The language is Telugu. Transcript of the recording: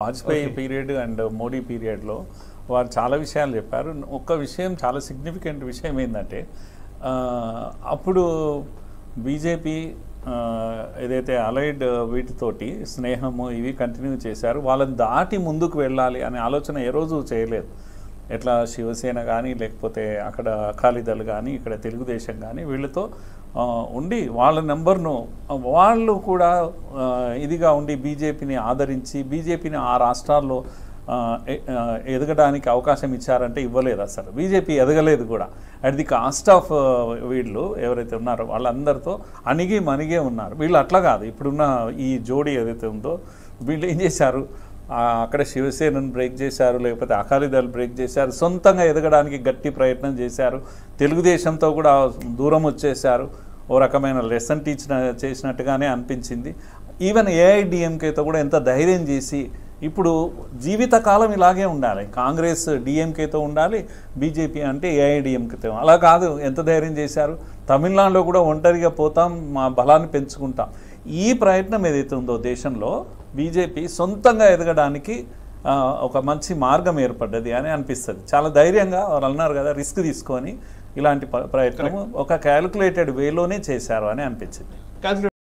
వాజ్పేయి పీరియడ్ అండ్ మోడీ పీరియడ్లో వారు చాలా విషయాలు చెప్పారు. ఒక్క విషయం చాలా సిగ్నిఫికెంట్ విషయం ఏంటంటే అప్పుడు బీజేపీ ఏదైతే అలైడ్ వీటితోటి స్నేహము ఇవి కంటిన్యూ చేశారు. వాళ్ళని దాటి ముందుకు వెళ్ళాలి అనే ఆలోచన ఏ రోజు చేయలేదు. ఎట్లా శివసేన కానీ లేకపోతే అక్కడ అకాలీదళ్ కానీ ఇక్కడ తెలుగుదేశం కానీ వీళ్ళతో ఉండి వాళ్ళ నెంబర్ను వాళ్ళు కూడా ఇదిగా ఉండి బీజేపీని ఆదరించి బీజేపీని ఆ రాష్ట్రాల్లో ఎదగడానికి అవకాశం ఇచ్చారంటే ఇవ్వలేదు. అసలు బీజేపీ ఎదగలేదు కూడా. అట్ ది కాస్ట్ ఆఫ్ వీళ్ళు ఎవరైతే ఉన్నారో వాళ్ళందరితో అణిగి మణిగే ఉన్నారు. వీళ్ళు అట్లా కాదు. ఇప్పుడున్న ఈ జోడీ ఏదైతే ఉందో వీళ్ళు ఏం చేశారు, అక్కడ శివసేనను బ్రేక్ చేశారు, లేకపోతే అకాలీదళ్ బ్రేక్ చేశారు, సొంతంగా ఎదగడానికి గట్టి ప్రయత్నం చేశారు. తెలుగుదేశంతో కూడా దూరం వచ్చేశారు. ఓ రకమైన లెసన్ చేసినట్టుగానే అనిపించింది. ఈవెన్ ఏఐడిఎంకేతో కూడా ఎంత ధైర్యం చేసి ఇప్పుడు జీవితకాలం ఇలాగే ఉండాలి. కాంగ్రెస్ డిఎంకేతో ఉండాలి, బీజేపీ అంటే ఏఐడిఎంకేతో. అలా కాదు, ఎంత ధైర్యం చేశారు. తమిళనాడులో కూడా ఒంటరిగా పోతాం, మా బలాన్ని పెంచుకుంటాం. ఈ ప్రయత్నం ఏదైతే ఉందో దేశంలో బీజేపీ సొంతంగా ఎదగడానికి ఒక మంచి మార్గం ఏర్పడ్డది అని అనిపిస్తుంది. చాలా ధైర్యంగా వాళ్ళు అన్నారు కదా, రిస్క్ తీసుకొని ఇలాంటి ప్రయత్నం ఒక క్యాలిక్యులేటెడ్ వేలోనే చేశారు అని అనిపించింది.